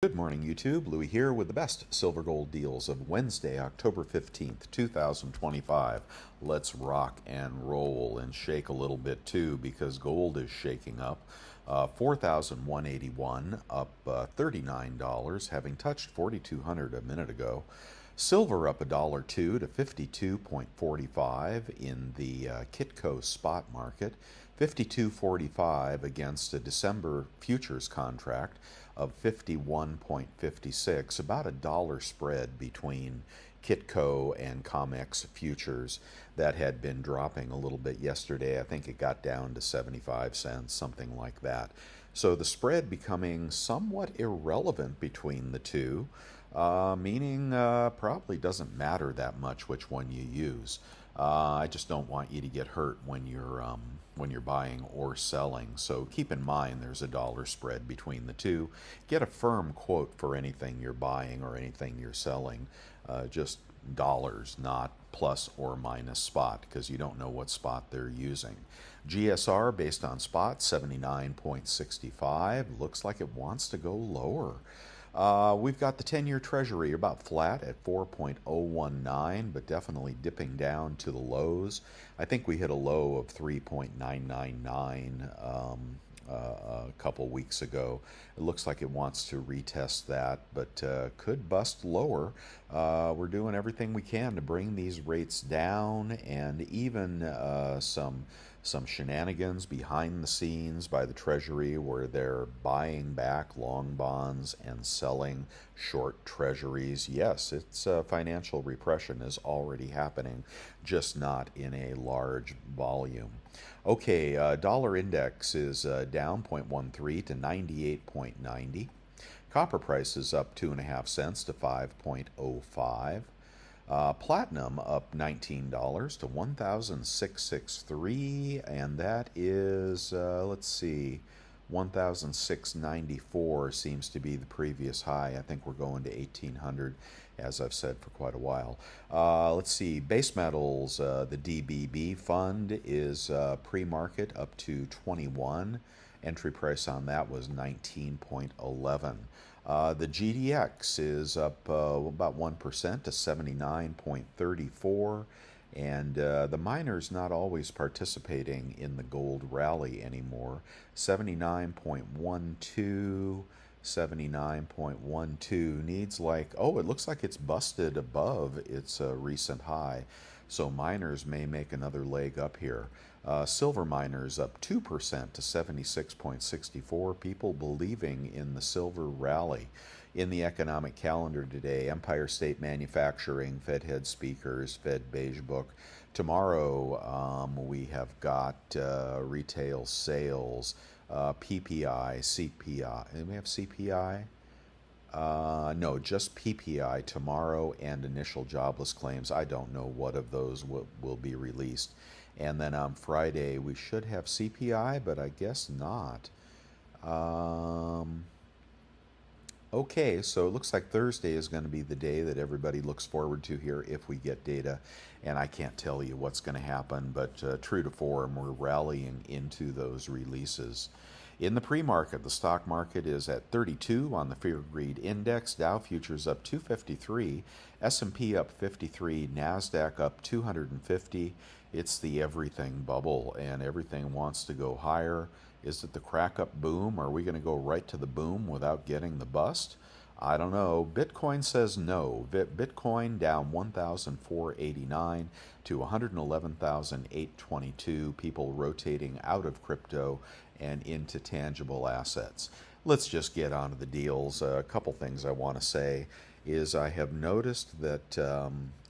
Good morning, YouTube. Louis here with the best silver gold deals of Wednesday, October 15th, 2025. Let's rock and roll and shake a little bit too because gold is shaking up. 4,181 up $39, having touched 4,200 a minute ago. Silver up $1.02 to 52.45 in the Kitco spot market. 52.45 against a December futures contract of 51.56, about a dollar spread between Kitco and COMEX futures that had been dropping a little bit yesterday. I think it got down to 75 cents, something like that. So the spread becoming somewhat irrelevant between the two, meaning probably doesn't matter that much which one you use. I just don't want you to get hurt when you're buying or selling. So keep in mind there's a dollar spread between the two. Get a firm quote for anything you're buying or anything you're selling. Just dollars, not plus or minus spot, because you don't know what spot they're using. GSR based on spot 79.65 looks like it wants to go lower. We've got the 10-year Treasury about flat at 4.019, but definitely dipping down to the lows. I think we hit a low of 3.999 a couple weeks ago. It looks like it wants to retest that, but could bust lower. We're doing everything we can to bring these rates down, and even some shenanigans behind the scenes by the Treasury where they're buying back long bonds and selling short treasuries. Yes, it's financial repression is already happening, just not in a large volume. Okay, dollar index is down 0.13 to 98.90. Copper price is up 2.5 cents to 5.05. Platinum up $19 to 1,663, and that is, let's see, 1,694 seems to be the previous high. I think we're going to 1,800, as I've said for quite a while. Let's see, base metals, the DBB fund is pre-market up to 21. Entry price on that was 19.11. The GDX is up about 1% to 79.34, and the miners not always participating in the gold rally anymore. 79.12, 79.12 needs like, oh, it looks like it's busted above its recent high. So miners may make another leg up here. Silver miners up 2% to 76.64. People believing in the silver rally. In the economic calendar today, Empire State Manufacturing, Fed head speakers, Fed beige book. Tomorrow we have got retail sales, PPI, CPI. Do we have CPI? No, just PPI tomorrow and initial jobless claims. I don't know what of those will be released. And then on Friday, we should have CPI, but I guess not. Okay, so it looks like Thursday is going to be the day that everybody looks forward to here if we get data. And I can't tell you what's going to happen, but true to form, we're rallying into those releases. In the pre-market, the stock market is at 32 on the Fear Greed Index. Dow futures up 253, S&P up 53, NASDAQ up 250. It's the everything bubble, and everything wants to go higher. Is it the crack-up boom? Are we going to go right to the boom without getting the bust? I don't know. Bitcoin says no. Bitcoin down 1,489 to 111,822. People rotating out of crypto and into tangible assets. Let's just get on to the deals. A couple things I want to say is I have noticed that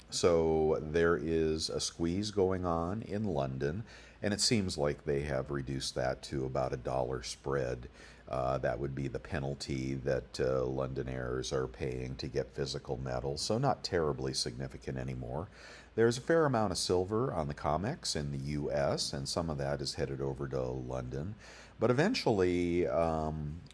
so there is a squeeze going on in London, and it seems like they have reduced that to about a dollar spread. That would be the penalty that Londoners are paying to get physical metal, so not terribly significant anymore. There's a fair amount of silver on the COMEX in the US, and some of that is headed over to London. But eventually,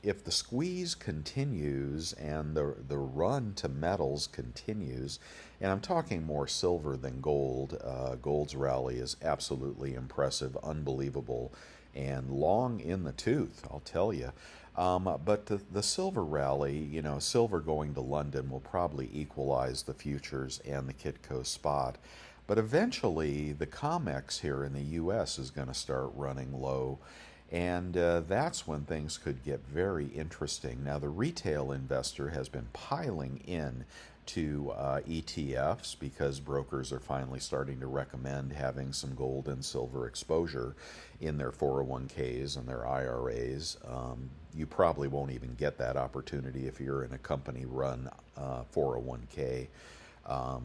if the squeeze continues and the run to metals continues, and I'm talking more silver than gold, gold's rally is absolutely impressive, unbelievable, and long in the tooth, I'll tell you. But the silver rally, you know, silver going to London will probably equalize the futures and the Kitco spot. But eventually, the COMEX here in the U.S. is going to start running low, and that's when things could get very interesting. Now, the retail investor has been piling in to ETFs because brokers are finally starting to recommend having some gold and silver exposure in their 401ks and their IRAs. You probably won't even get that opportunity if you're in a company run 401k.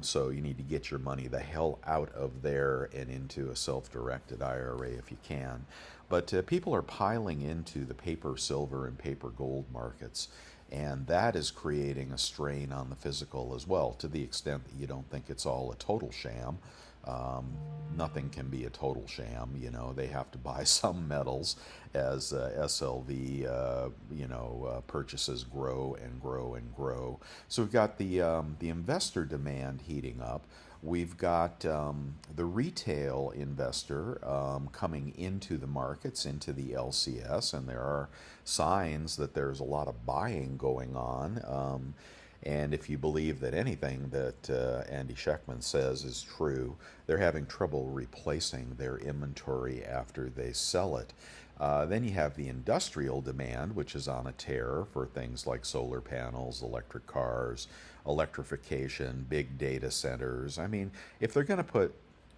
So you need to get your money the hell out of there and into a self-directed IRA if you can. But people are piling into the paper silver and paper gold markets, and that is creating a strain on the physical as well, to the extent that you don't think it's all a total sham. Um, Nothing can be a total sham. You know, they have to buy some metals as SLV, purchases grow and grow and grow. So we've got the investor demand heating up. We've got the retail investor coming into the markets, into the LCS, and there are signs that there's a lot of buying going on. And if you believe that anything that Andy Schectman says is true, they're having trouble replacing their inventory after they sell it. Then you have the industrial demand, which is on a tear for things like solar panels, electric cars, electrification, big data centers. I mean, if they're going to put,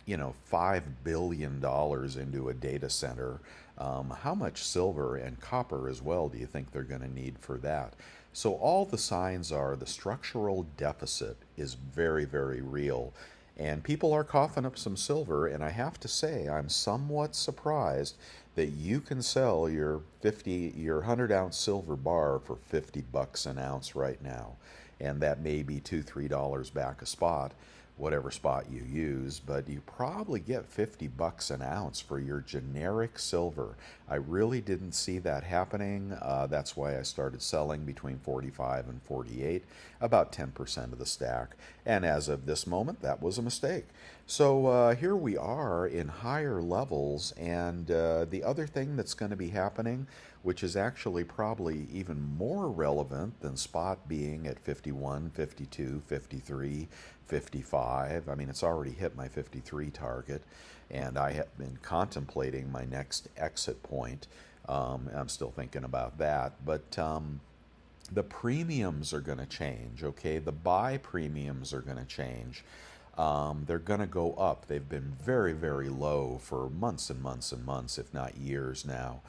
$5 billion into a data center, how much silver and copper as well do you think they're going to need for that? So all the signs are the structural deficit is very, very real. And people are coughing up some silver, and I have to say, I'm somewhat surprised that you can sell your 100-ounce silver bar for $50 an ounce right now. And that may be $2, $3 back a spot, whatever spot you use, but you probably get $50 an ounce for your generic silver. I really didn't see that happening. That's why I started selling between 45 and 48, about 10% of the stack. And as of this moment, that was a mistake. So here we are in higher levels, and the other thing that's going to be happening, which is actually probably even more relevant than spot being at 51, 52, 53, 55. I mean, it's already hit my 53 target, and I have been contemplating my next exit point. I'm still thinking about that, but the premiums are going to change, okay? The buy premiums are going to change. They're going to go up. They've been very, very low for months and months and months, if not years now.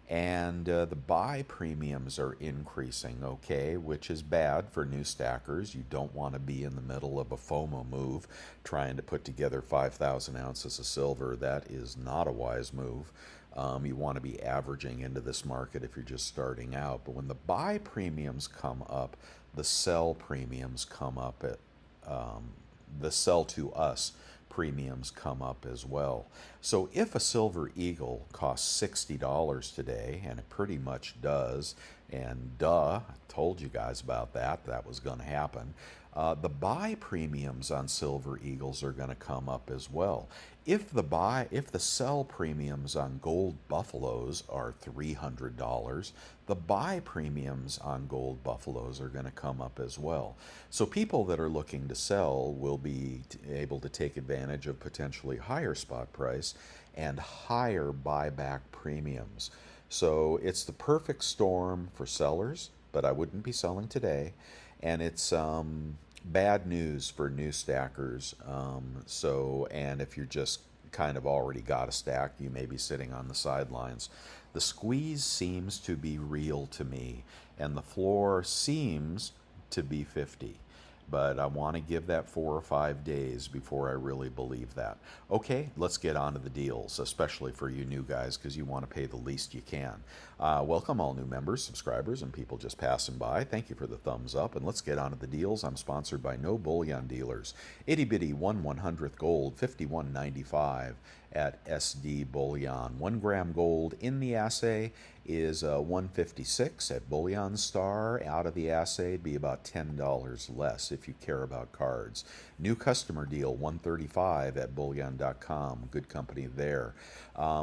And the buy premiums are increasing, okay, which is bad for new stackers. You don't want to be in the middle of a FOMO move trying to put together 5,000 ounces of silver. That is not a wise move. You want to be averaging into this market if you're just starting out. But when the buy premiums come up, the sell premiums come up the sell to us premiums come up as well. So if a Silver Eagle costs $60 today, and it pretty much does, and I told you guys about that, that was going to happen, the buy premiums on Silver Eagles are going to come up as well. If the sell premiums on Gold Buffaloes are $300, the buy premiums on Gold Buffaloes are going to come up as well. So people that are looking to sell will be able to take advantage of potentially higher spot price and higher buyback premiums. So it's the perfect storm for sellers, but I wouldn't be selling today. And it's bad news for new stackers. And if you're just kind of already got a stack, you may be sitting on the sidelines. The squeeze seems to be real to me, and the floor seems to be 50. But I want to give that 4 or 5 days before I really believe that. Okay, let's get on to the deals, especially for you new guys, because you want to pay the least you can. Welcome all new members, subscribers, and people just passing by. Thank you for the thumbs up, and let's get on to the deals. I'm sponsored by No Bullion Dealers. Itty bitty 1/100th gold, $51.95, at SD Bullion. 1 gram gold in the assay is 156 at Bullion Star. Out of the assay, it'd be about $10 less if you care about cards. New customer deal, 135 at bullion.com. Good company there.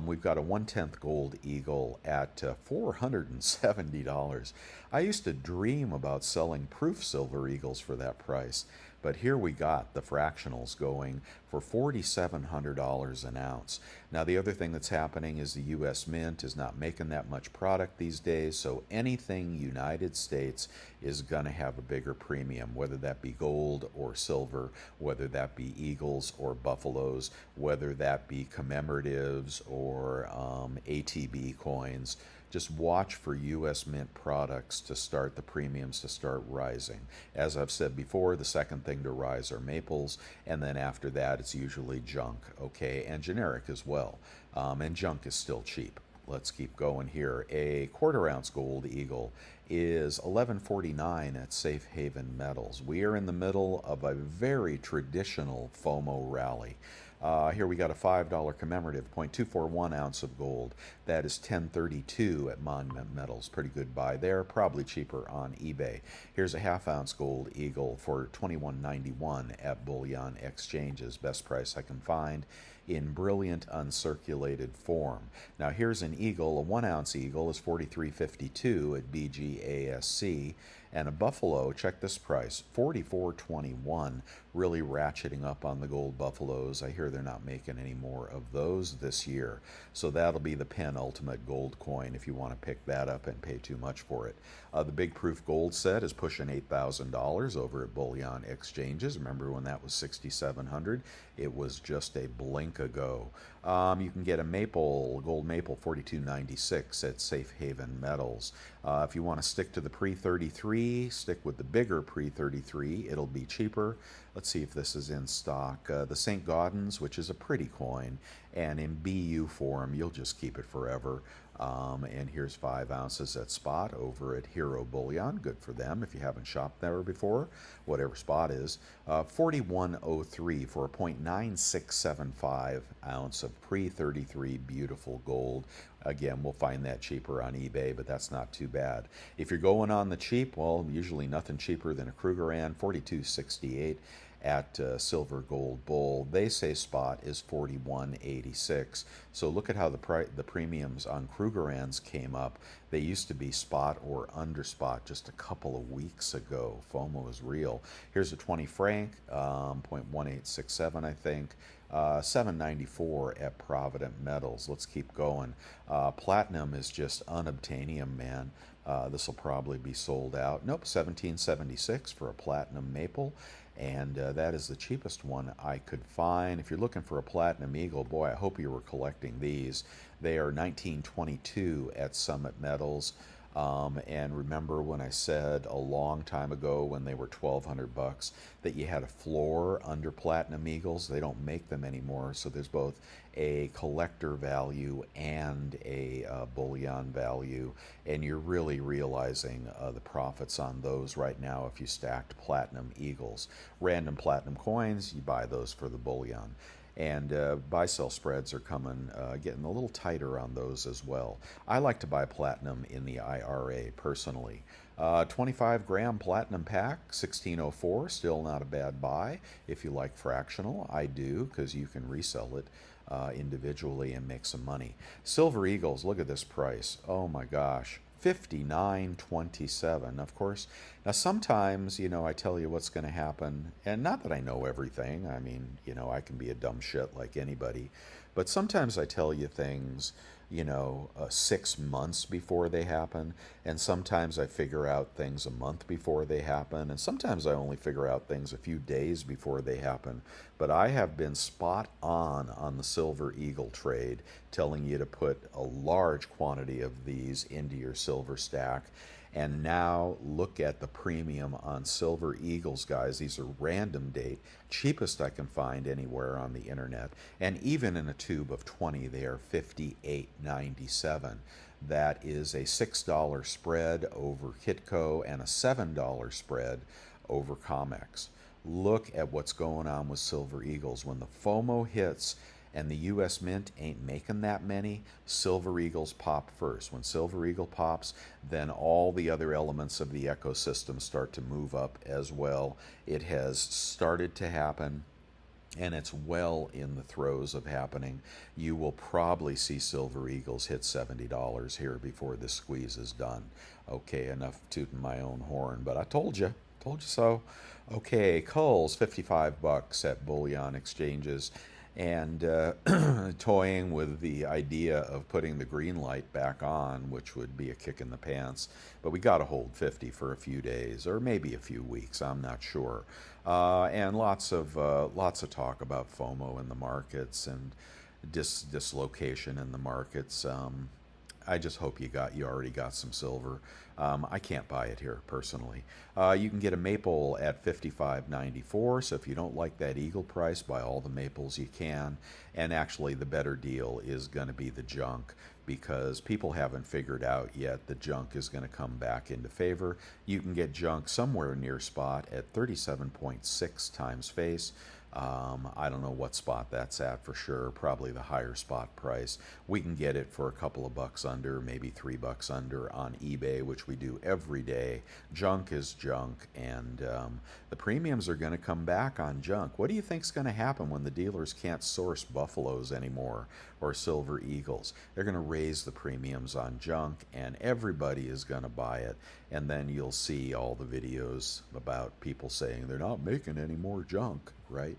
We've got a 1/10 gold eagle at $470. I used to dream about selling proof silver eagles for that price. But here we got the fractionals going for $4,700 an ounce. Now, the other thing that's happening is the U.S. Mint is not making that much product these days, so anything United States is going to have a bigger premium, whether that be gold or silver, whether that be eagles or buffaloes, whether that be commemoratives or ATB coins. Just watch for U.S. Mint products to start the premiums to start rising. As I've said before, the second thing to rise are maples, and then after that it's usually junk, okay, and generic as well. And junk is still cheap. Let's keep going here. A 1/4 ounce gold eagle is $11.49 at Safe Haven Metals. We are in the middle of a very traditional FOMO rally. Here we got a $5 commemorative, 0.241 ounce of gold. That is $10.32 at Monument Metals. Pretty good buy there. Probably cheaper on eBay. Here's a 1/2 ounce gold eagle for $21.91 at Bullion Exchanges. Best price I can find in brilliant uncirculated form. Now here's an eagle. A 1 ounce eagle is $43.52 at BGASC. And a buffalo, check this price, $44.21, really ratcheting up on the gold buffaloes. I hear they're not making any more of those this year. So that'll be the penultimate gold coin if you want to pick that up and pay too much for it. The big proof gold set is pushing $8,000 over at Bullion Exchanges. Remember when that was $6,700? It was just a blink ago. You can get a maple, gold maple, $42.96 at Safe Haven Metals. If you want to stick to the pre-33, stick with the bigger pre-33. It'll be cheaper. Let's see if this is in stock. The St. Gaudens, which is a pretty coin, and in BU form, you'll just keep it forever. And here's 5 ounces at Spot over at Hero Bullion. Good for them if you haven't shopped there before, whatever Spot is. 41.03 for a 0.9675 ounce of pre-33 beautiful gold. Again, we'll find that cheaper on eBay, but that's not too bad. If you're going on the cheap, well, usually nothing cheaper than a Krugerrand, $42.68 at Silver Gold Bull. They say Spot is $41.86. So look at how the premiums on Krugerrands came up. They used to be Spot or under Spot just a couple of weeks ago. FOMO is real. Here's a 20 franc, 0.1867, I think. $7.94 at Provident Metals. Let's keep going. Platinum is just unobtainium, man. This will probably be sold out. Nope, $17.76 for a platinum maple. And that is the cheapest one I could find. If you're looking for a Platinum Eagle, boy, I hope you were collecting these. They are $19.22 at Summit Metals. And remember when I said a long time ago when they were $1,200 that you had a floor under Platinum Eagles? They don't make them anymore, so there's both a collector value and a bullion value, and you're really realizing the profits on those right now if you stacked Platinum Eagles. Random platinum coins, you buy those for the bullion. And buy-sell spreads are coming, getting a little tighter on those as well. I like to buy platinum in the IRA personally. 25-gram platinum pack, 1604, still not a bad buy. If you like fractional, I do, because you can resell it individually and make some money. Silver Eagles, look at this price. Oh my gosh. $59.27. Of course, now sometimes, I tell you what's going to happen, and not that I know everything. I mean, I can be a dumb shit like anybody, but sometimes I tell you things, 6 months before they happen, and sometimes I figure out things a month before they happen, and sometimes I only figure out things a few days before they happen. But I have been spot on the Silver Eagle trade, telling you to put a large quantity of these into your silver stack. And now look at the premium on Silver Eagles, guys. These are random date, cheapest I can find anywhere on the internet. And even in a tube of 20, they are $58.97. That is a $6 spread over Kitco and a $7 spread over Comex. Look at what's going on with Silver Eagles. When the FOMO hits and the U.S. Mint ain't making that many, Silver Eagles pop first. When Silver Eagle pops, then all the other elements of the ecosystem start to move up as well. It has started to happen, and it's well in the throes of happening. You will probably see Silver Eagles hit $70 here before this squeeze is done. Okay, enough tooting my own horn, but I told you so. Okay, Culls, 55 bucks at bullion exchanges, and toying with the idea of putting the green light back on, which would be a kick in the pants. But we got to hold 50 for a few days or maybe a few weeks. I'm not sure. And lots of talk about FOMO in the markets and dislocation in the markets. I just hope you already got some silver. I can't buy it here personally. You can get a maple at 55.94. So if you don't like that eagle price, buy all the maples you can. And actually, the better deal is going to be the junk, because people haven't figured out yet the junk is going to come back into favor. You can get junk somewhere near spot at 37.6 times face. I don't know what spot that's at for sure. Probably the higher spot price. We can get it for a couple of bucks under, maybe $3 under on eBay, which we do every day. Junk is junk, and the premiums are going to come back on junk. What do you think's going to happen when the dealers can't source buffaloes anymore or silver eagles? They're going to raise the premiums on junk, and everybody is going to buy it. And then you'll see all the videos about people saying they're not making any more junk, right?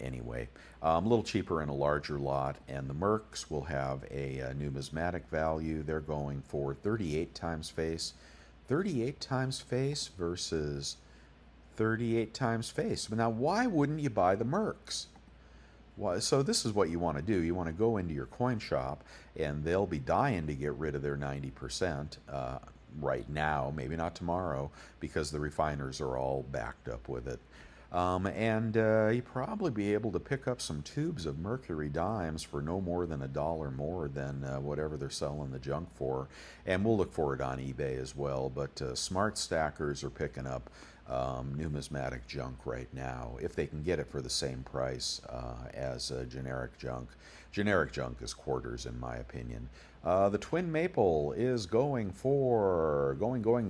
Anyway, a little cheaper in a larger lot, and the Mercs will have a numismatic value. They're going for 38 times face. 38 times face versus 38 times face. Now, why wouldn't you buy the Mercs? Well, so this is what you want to do. You want to go into your coin shop, and they'll be dying to get rid of their 90% right now, maybe not tomorrow, because the refiners are all backed up with it. And you probably be able to pick up some tubes of Mercury dimes for no more than $1 more than whatever they're selling the junk for. And we'll look for it on eBay as well. But smart stackers are picking up numismatic junk right now, if they can get it for the same price as generic junk. Generic junk is quarters, in my opinion. The Twin Maple is going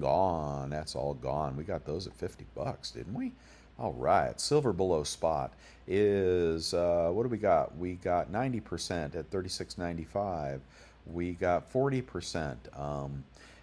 gone. That's all gone. We got those at 50 bucks, didn't we? All right. Silver below spot is, what do we got? We got 90% at 36.95. We got 40%.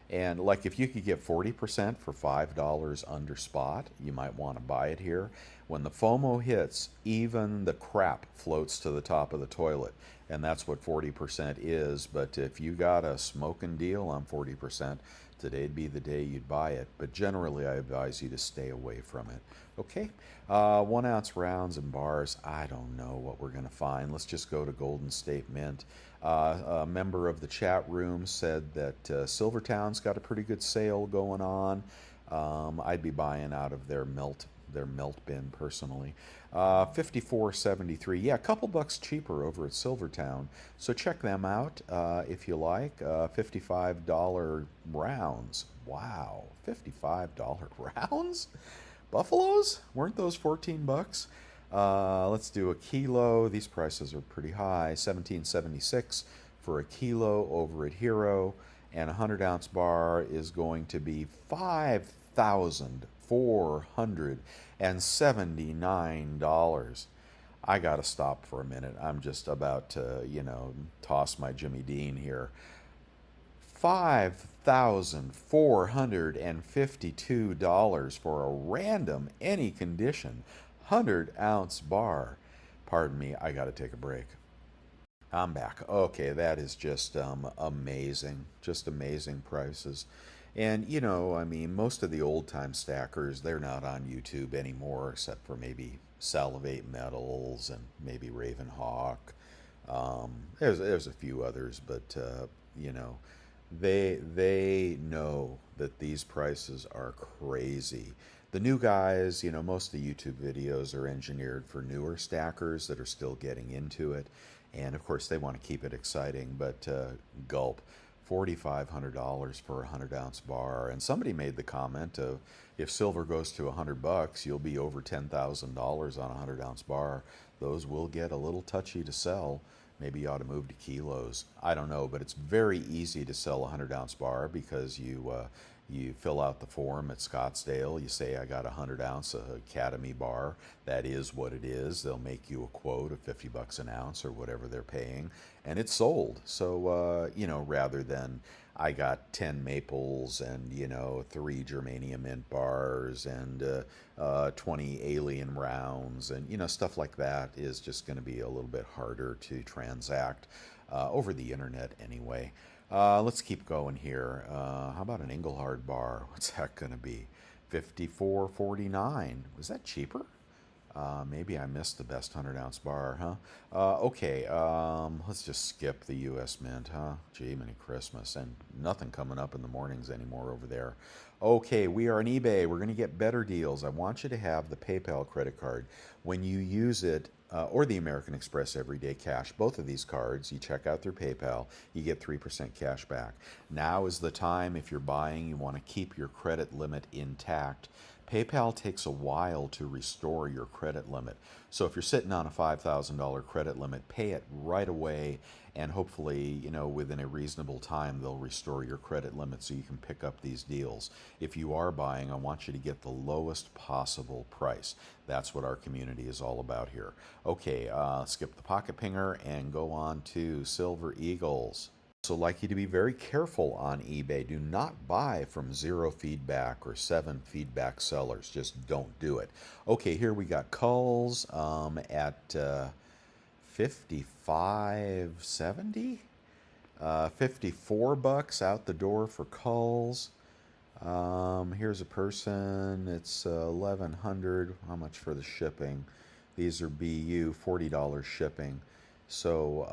And like, if you could get 40% for $5 under spot, you might want to buy it here. When the FOMO hits, even the crap floats to the top of the toilet. And that's what 40% is. But if you got a smoking deal on 40%, today'd be the day you'd buy it. But generally, I advise you to stay away from it. Okay, 1 ounce rounds and bars. I don't know what we're going to find. Let's just go to Golden State Mint. A member of the chat room said that Silvertown's got a pretty good sale going on. I'd be buying out of their melt bin personally. 54.73. Yeah, a couple bucks cheaper over at Silvertown. So check them out if you like. $55 rounds. Wow, $55 rounds? Buffaloes? Weren't those 14 bucks? Let's do a kilo. These prices are pretty high. 17.76 for a kilo over at Hero, and a 100-ounce bar is going to be $5,479. I gotta stop for a minute. I'm just about to, toss my Jimmy Dean here. $5,452 for a random, any condition, 100-ounce bar. Pardon me, I got to take a break. I'm back. Okay, that is just amazing. Just amazing prices. And, most of the old-time stackers, they're not on YouTube anymore, except for maybe Salivate Metals and maybe Ravenhawk. There's a few others, but, they know that these prices are crazy. The new guys, most of the YouTube videos are engineered for newer stackers that are still getting into it. And of course, they want to keep it exciting, but gulp, $4,500 for a 100-ounce bar. And somebody made the comment of, if silver goes to $100, you'll be over $10,000 on a 100-ounce bar. those will get a little touchy to sell. Maybe you ought to move to kilos. I don't know, but it's very easy to sell a 100-ounce bar because you fill out the form at Scottsdale. You say, I got a 100-ounce Academy bar. That is what it is. They'll make you a quote of $50 an ounce or whatever they're paying, and it's sold. So, rather than I got 10 maples and, 3 germanium mint bars and 20 alien rounds and, stuff like that is just going to be a little bit harder to transact over the internet anyway. Let's keep going here. How about an Engelhard bar? What's that going to be? $54.49. Was that cheaper? Maybe I missed the best 100-ounce bar, huh? Okay, let's just skip the U.S. Mint, huh? Gee, many Christmas. And nothing coming up in the mornings anymore over there. Okay, we are on eBay. We're going to get better deals. I want you to have the PayPal credit card. When you use it, or the American Express Everyday Cash, both of these cards, you check out through PayPal, you get 3% cash back. Now is the time, if you're buying, you want to keep your credit limit intact. PayPal takes a while to restore your credit limit. So if you're sitting on a $5,000 credit limit, pay it right away, and hopefully, within a reasonable time, they'll restore your credit limit so you can pick up these deals. If you are buying, I want you to get the lowest possible price. That's what our community is all about here. Okay, skip the pocket pinger and go on to Silver Eagles. So, like you to be very careful on eBay. Do not buy from 0 feedback or 7 feedback sellers. Just don't do it. Okay, here we got Culls at $55.70. $54 out the door for Culls. Here's a person. It's $1,100. How much for the shipping? These are BU, $40 shipping. So,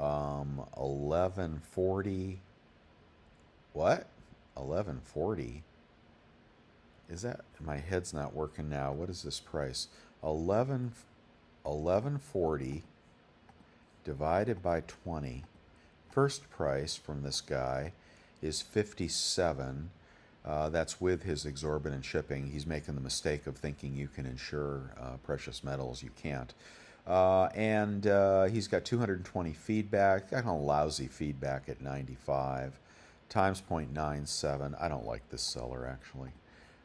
$11.40. What? $11.40? Is that, my head's not working now. What is this price? $11.40 divided by 20. First price from this guy is $57. That's with his exorbitant shipping. He's making the mistake of thinking you can insure precious metals. You can't. And he's got 220 feedback. Got a lousy feedback at 95. Times 0.97. I don't like this seller, actually.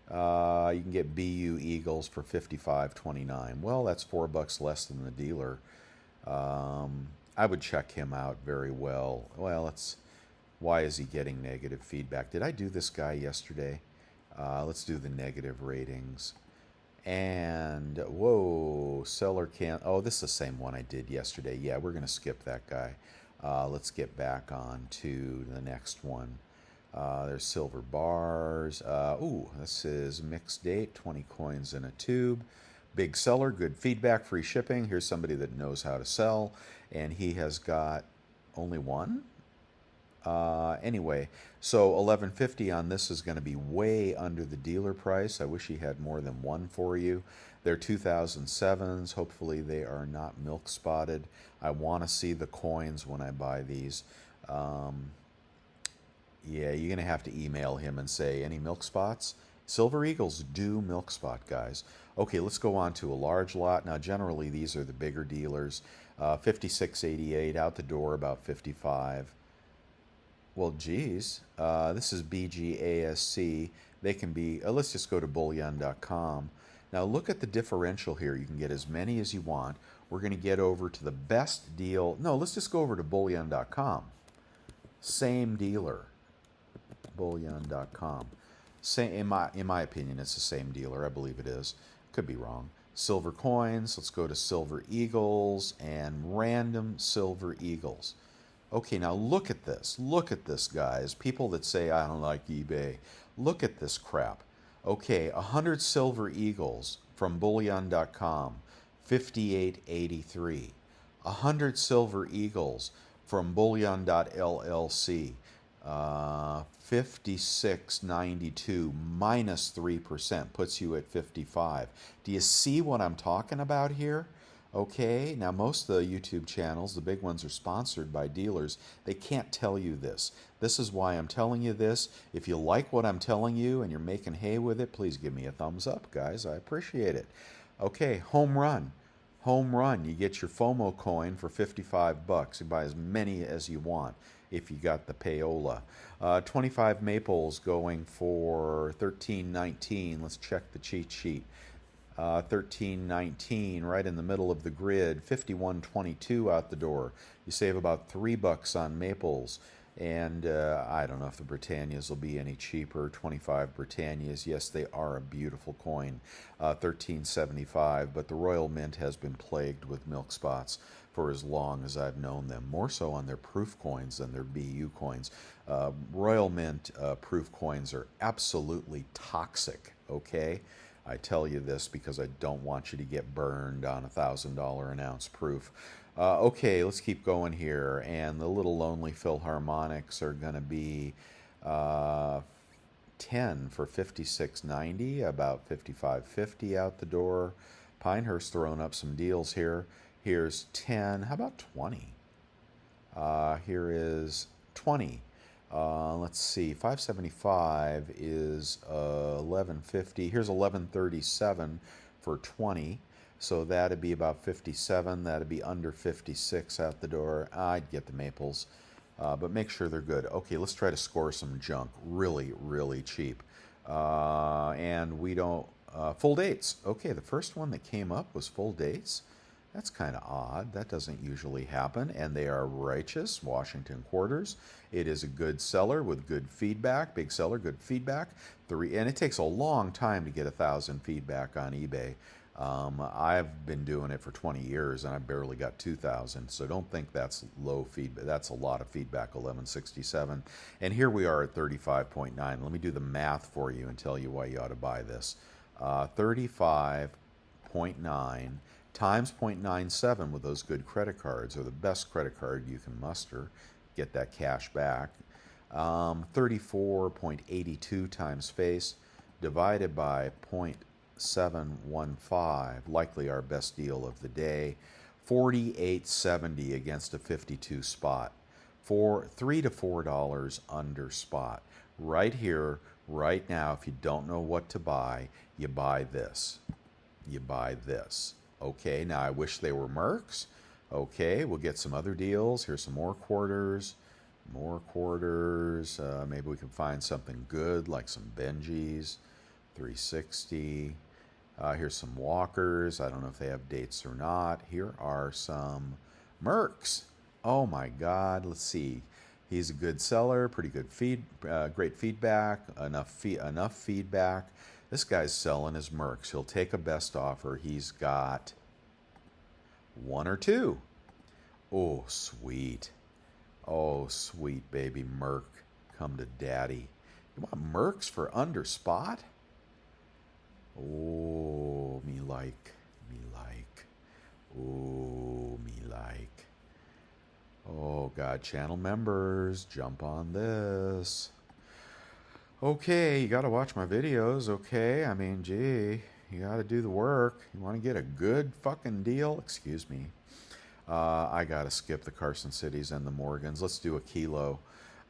You can get BU Eagles for $55.29. Well, that's $4 less than the dealer. I would check him out very well. Well, why is he getting negative feedback? Did I do this guy yesterday? Let's do the negative ratings. And, whoa, seller can't, oh, this is the same one I did yesterday. Yeah, we're going to skip that guy. Let's get back on to the next one. There's silver bars. Ooh, this is mixed date, 20 coins in a tube. Big seller, good feedback, free shipping. Here's somebody that knows how to sell, and he has got only one. Anyway, so $11.50 on this is going to be way under the dealer price. I wish he had more than one for you. They're 2007s. Hopefully they are not milk spotted. I want to see the coins when I buy these. Yeah, you're going to have to email him and say, any milk spots? Silver Eagles do milk spot, guys. Okay, let's go on to a large lot. Now, generally, these are the bigger dealers. $56.88 out the door, about $55. Well, geez, this is BGASC. They can be, let's just go to bullion.com. Now, look at the differential here. You can get as many as you want. We're going to get over to the best deal. No, let's just go over to bullion.com. Same dealer, bullion.com. In my opinion, it's the same dealer. I believe it is. Could be wrong. Silver coins. Let's go to Silver Eagles and random Silver Eagles. Okay, now look at this. Look at this, guys. People that say, I don't like eBay. Look at this crap. Okay, 100 Silver Eagles from bullion.com, $58.83. 100 Silver Eagles from bullion.llc, $56.92 minus 3% puts you at 55. Do you see what I'm talking about here? Okay, now most of the YouTube channels, the big ones, are sponsored by dealers. They can't tell you this. This is why I'm telling you this. If you like what I'm telling you and you're making hay with it, please give me a thumbs up, guys. I appreciate it. Okay, home run. Home run. You get your FOMO coin for 55 bucks. You buy as many as you want if you got the payola. 25 maples going for 13.19. Let's check the cheat sheet. 13.19 right in the middle of the grid. 51.22 out the door. You save about $3 on maples. And I don't know if the Britannias will be any cheaper. 25 Britannias, yes, they are a beautiful coin. 13.75, but the Royal Mint has been plagued with milk spots for as long as I've known them. More so on their proof coins than their BU coins. Royal Mint proof coins are absolutely toxic, okay? I tell you this because I don't want you to get burned on $1,000 an ounce proof. Okay, let's keep going here. And the little lonely Philharmonics are going to be 10 for 56.90, about 55.50 out the door. Pinehurst throwing up some deals here. Here's 10. How about 20? Here is 20. Let's see, 575 is 1150. Here's 1137 for 20. So that'd be about 57. That'd be under 56 out the door. I'd get the maples, but make sure they're good. Okay, let's try to score some junk. Really, really cheap. And we don't... full dates. Okay, the first one that came up was full dates. That's kind of odd. That doesn't usually happen. And they are righteous, Washington Quarters. It is a good seller with good feedback. Big seller, good feedback. And it takes a long time to get 1,000 feedback on eBay. I've been doing it for 20 years and I barely got 2,000. So don't think that's low feedback. That's a lot of feedback, 1167. And here we are at 35.9. Let me do the math for you and tell you why you ought to buy this. 35.9 times 0.97 with those good credit cards, or the best credit card you can muster, get that cash back. 34.82 times face divided by 0.715, likely our best deal of the day. 48.70 against a 52 spot. For $3 to $4 under spot. Right here, right now, if you don't know what to buy, you buy this. You buy this. Okay, now I wish they were Mercs. Okay, we'll get some other deals. Here's some more quarters. More quarters. Maybe we can find something good like some Benjis. 360. Here's some Walkers. I don't know if they have dates or not. Here are some Mercs. Oh my God. Let's see. He's a good seller. Pretty good great feedback. Enough feedback. This guy's selling his Mercs. He'll take a best offer. He's got 1 or 2. Oh, sweet. Oh, sweet baby Merc. Come to daddy. You want Mercs for under spot? Oh, me like. Oh, me like. Oh, God, channel members, jump on this. Okay, you got to watch my videos, okay? I mean, gee, you got to do the work. You want to get a good fucking deal? Excuse me. I got to skip the Carson Cities and the Morgans. Let's do a kilo.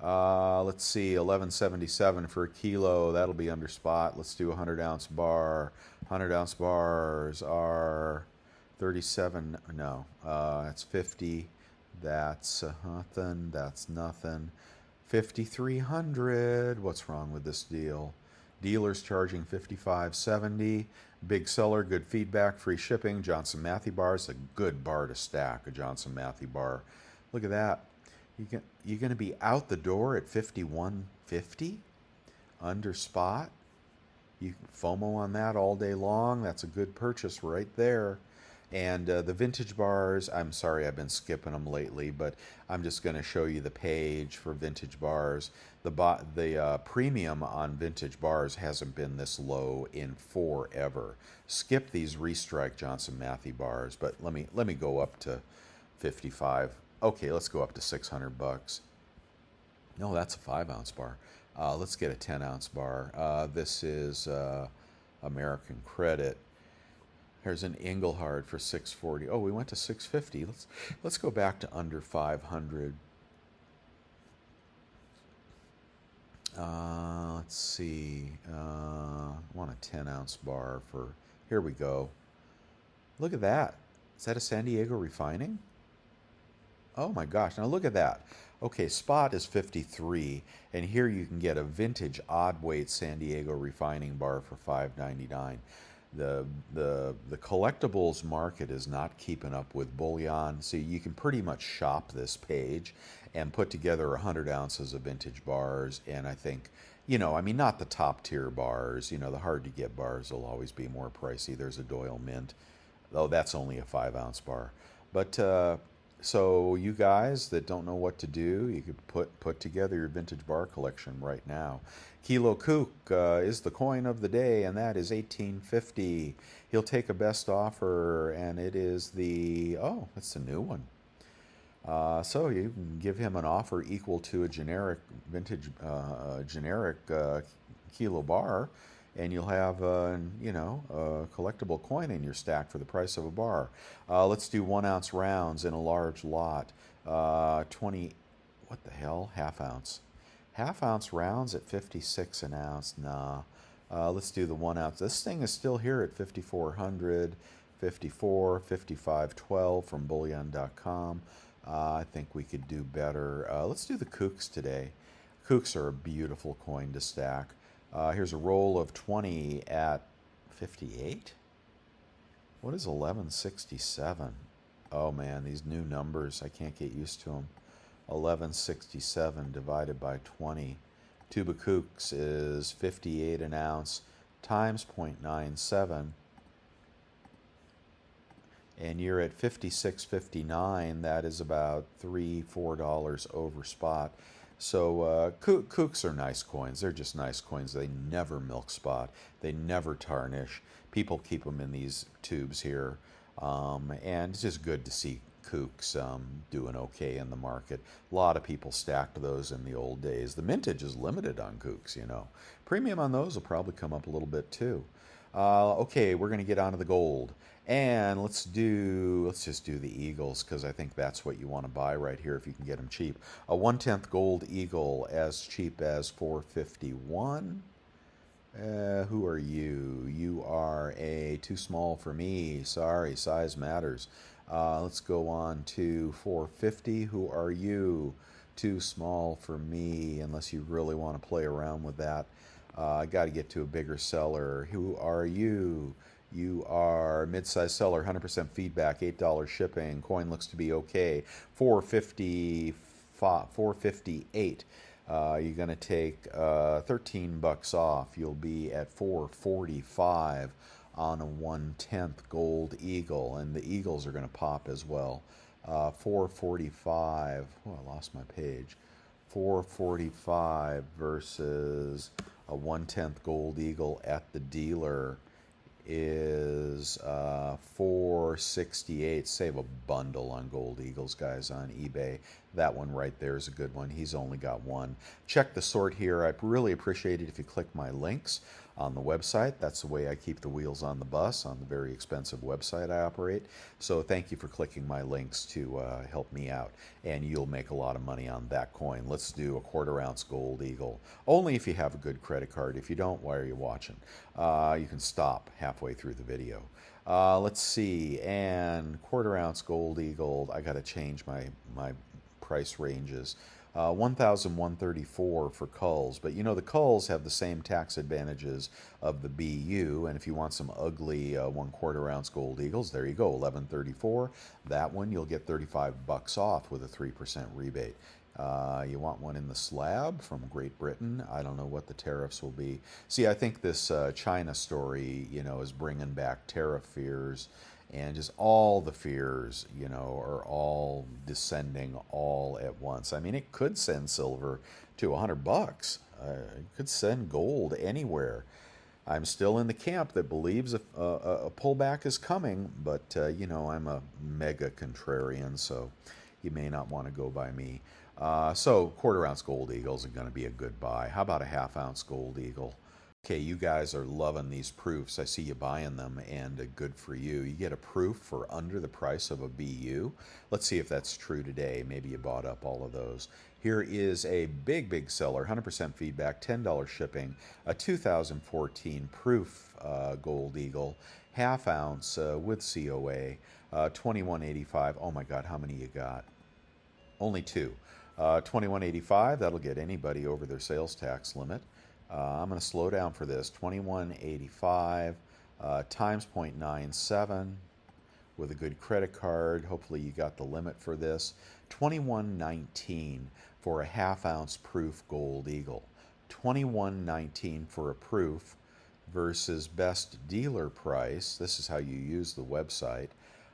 Let's see, 1177 for a kilo. That'll be under spot. Let's do a 100-ounce bar. 100-ounce bars are 37. No, that's 50. That's nothing. That's nothing. 5,300. What's wrong with this deal? Dealers charging 55.70. Big seller, good feedback, free shipping. Johnson Matthey bars, a good bar to stack. A Johnson Matthey bar. Look at that. You're going to be out the door at 51.50 under spot. You can FOMO on that all day long. That's a good purchase right there. And the vintage bars, I'm sorry I've been skipping them lately, but I'm just going to show you the page for vintage bars. The premium on vintage bars hasn't been this low in forever. Skip these restrike Johnson Matthey bars, but let me go up to 55. Okay, let's go up to 600 bucks. No, that's a 5-ounce bar. Let's get a 10-ounce bar. This is American Credit. There's an Engelhard for 640. Oh, we went to 650. Let's go back to under 500. Let's see. I want a 10-ounce bar for. Here we go. Look at that. Is that a San Diego refining? Oh my gosh, now look at that. Okay, spot is 53, and here you can get a vintage odd weight San Diego refining bar for $5.99. The collectibles market is not keeping up with bullion, so you can pretty much shop this page and put together 100 ounces of vintage bars. And I think, I mean, not the top tier bars, the hard to get bars will always be more pricey. There's a Doyle Mint, though that's only a 5 ounce bar. But so you guys that don't know what to do, you could put together your vintage bar collection right now. Kilo Kook is the coin of the day, and that is 1850. He'll take a best offer, and it is it's a new one. So you can give him an offer equal to a generic vintage generic kilo bar, and you'll have a collectible coin in your stack for the price of a bar. Let's do 1 ounce rounds in a large lot. 20, what the hell? Half ounce. Half ounce rounds at 56 an ounce. Nah. Let's do the 1 ounce. This thing is still here at 5400, 54, 5512 from bullion.com. I think we could do better. Let's do the Kooks today. Kooks are a beautiful coin to stack. Here's a roll of 20 at 58. What is 1167? Oh man, these new numbers, I can't get used to them. 1167 divided by 20. Tuba Kooks is 58 an ounce times 0.97. And you're at 56.59. That is about $3-4 over spot. So Kooks are nice coins. They're just nice coins. They never milk spot. They never tarnish. People keep them in these tubes here, and it's just good to see Kooks doing okay in the market. A lot of people stacked those in the old days. The mintage is limited on Kooks. Premium on those will probably come up a little bit too. Okay, we're going to get onto the gold. And let's just do the Eagles, because I think that's what you want to buy right here if you can get them cheap. A 1/10 gold Eagle as cheap as $4.51. Who are you? You are a too small for me. Sorry, size matters. Let's go on to $4.50. Who are you? Too small for me, unless you really want to play around with that. I got to get to a bigger seller. Who are you? You are mid-size seller, 100% feedback, $8 shipping. Coin looks to be okay. $4.58. You're going to take $13 off. You'll be at $4.45 on a 1/10 gold Eagle, and the Eagles are going to pop as well. $4.45. Oh, I lost my page. $4.45 versus a 1/10 gold Eagle at the dealer is $4.68. Save a bundle on gold Eagles, guys, on eBay. That one right there is a good one. He's only got one. Check the sort here. I really appreciate it if you click my links on the website. That's the way I keep the wheels on the bus on the very expensive website I operate. So thank you for clicking my links to help me out, and you'll make a lot of money on that coin. Let's do a 1/4 ounce gold Eagle. Only if you have a good credit card. If you don't, why are you watching? You can stop halfway through the video. Let's see, and 1/4 ounce gold Eagle. I got to change my price ranges. 1,134 for culls, but the culls have the same tax advantages of the BU, and if you want some ugly 1/4 ounce gold Eagles, there you go, 1134. That one you'll get $35 off with a 3% rebate. You want one in the slab from Great Britain? I don't know what the tariffs will be. See, I think this China story, is bringing back tariff fears, and just all the fears, are all descending all at once. I mean, it could send silver to $100. It could send gold anywhere. I'm still in the camp that believes a pullback is coming, but, I'm a mega contrarian, so you may not want to go by me. So 1/4 ounce gold Eagles are going to be a good buy. How about a 1/2 ounce gold Eagle? Okay, you guys are loving these proofs. I see you buying them, and good for you. You get a proof for under the price of a BU. Let's see if that's true today. Maybe you bought up all of those. Here is a big seller, 100% feedback, $10 shipping, a 2014 proof Gold Eagle, half ounce with COA, 21.85. Oh my God, how many you got? Only two. 21.85, that'll get anybody over their sales tax limit. I'm going to slow down for this. 21.85 times 0.97 with a good credit card. Hopefully you got the limit for this. 21.19 for a half ounce proof Gold Eagle. 21.19 for a proof versus best dealer price. This is how you use the website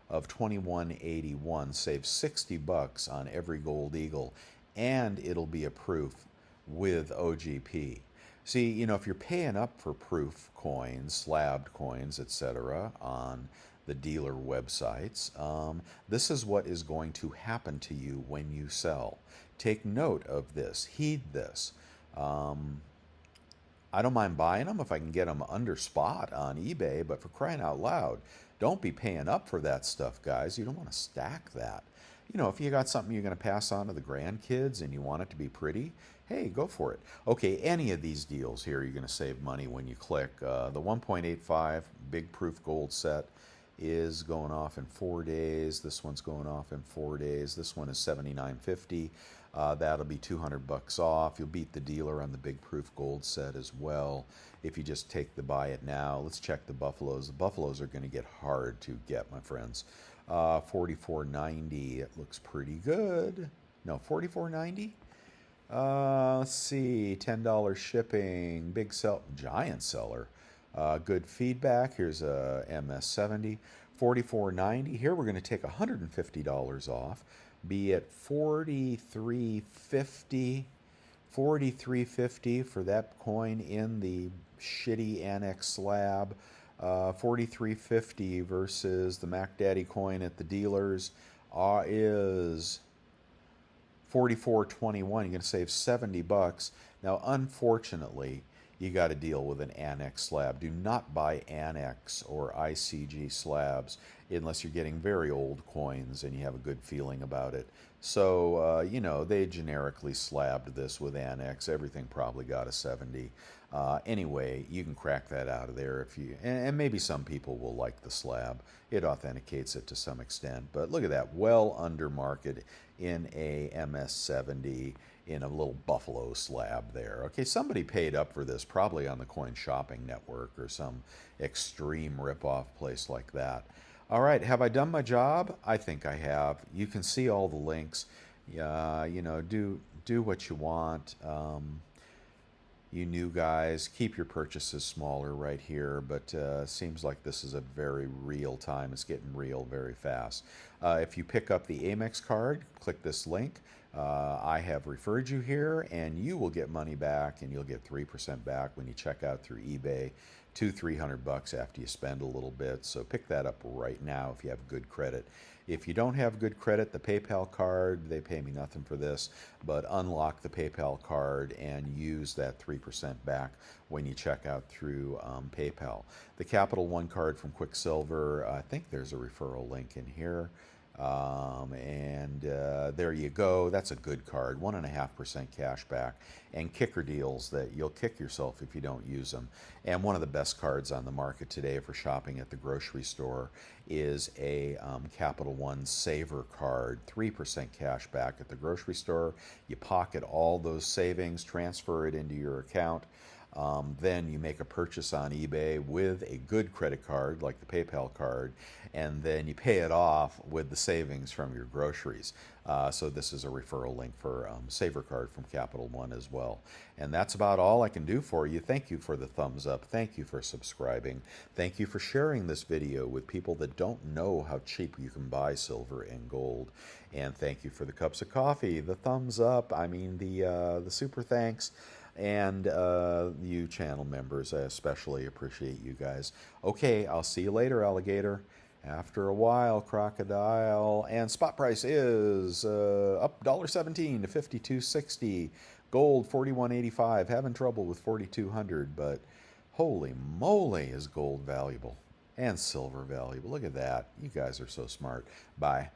of 21.81. Save 60 bucks on every Gold Eagle, and it'll be a proof with OGP. See, you know, if you're paying up for proof coins, slabbed coins, etc., on the dealer websites, this is what is going to happen to you when you sell. Take note of this. Heed this. I don't mind buying them if I can get them under spot on eBay, but for crying out loud, don't be paying up for that stuff, guys. You don't want to stack that. You know, if you got something you're going to pass on to the grandkids and you want it to be pretty, hey, go for it. Okay, any of these deals here, you're going to save money when you click. The 1.85 big proof gold set is going off in 4 days. This one's going off in 4 days. This one is $79.50. That'll be 200 bucks off. You'll beat the dealer on the big proof gold set as well if you just take the buy it now. Let's check the buffaloes. The buffaloes are going to get hard to get, my friends. 44.90. It looks pretty good. No, 44.90. Let's see. $10 shipping. Big sell. Giant seller. Good feedback. Here's a MS70. 44.90. Here we're going to take $150 off. Be at 43.50. 43.50 for that coin in the shitty Annex slab. 43.50 versus the Mac Daddy coin at the dealers is 44.21. You're going to save 70 bucks. Now, unfortunately, you got to deal with an Annex slab. Do not buy Annex or ICG slabs unless you're getting very old coins and you have a good feeling about it. So, you know, they generically slabbed this with Annex. Everything probably got a 70. Anyway, you can crack that out of there if you, and maybe some people will like the slab. It authenticates it to some extent. But look at that, well under market in a MS70 in a little buffalo slab there. Okay, somebody paid up for this, probably on the Coin Shopping Network or some extreme ripoff place like that. All right, have I done my job? I think I have. You can see all the links. You know, do what you want. You new guys, keep your purchases smaller right here, but seems like this is a very real time. It's getting real very fast. If you pick up the Amex card, click this link. I have referred you here, and you will get money back, and you'll get 3% back when you check out through eBay. $200-300 after you spend a little bit. So pick that up right now if you have good credit. If you don't have good credit, the PayPal card, they pay me nothing for this, but unlock the PayPal card and use that 3% back when you check out through PayPal. The Capital One card from Quicksilver, I think there's a referral link in here. There you go. That's a good card. 1.5% cash back, and kicker deals that you'll kick yourself if you don't use them. And one of the best cards on the market today for shopping at the grocery store is a Capital One Saver card. 3% cash back at the grocery store. You pocket all those savings, transfer it into your account. Then you make a purchase on eBay with a good credit card like the PayPal card, and then you pay it off with the savings from your groceries. So this is a referral link for Saver Card from Capital One as well. And that's about all I can do for you. Thank you for the thumbs up. Thank you for subscribing. Thank you for sharing this video with people that don't know how cheap you can buy silver and gold. And thank you for the cups of coffee, the thumbs up, I mean the super thanks. And you channel members, I especially appreciate you guys. Okay, I'll see you later, alligator. After a while, crocodile. And spot price is up $1.17 to $52.60. Gold $41.85. Having trouble with 4,200, but Holy moly, is gold valuable and silver valuable. Look at that. You guys are so smart. Bye.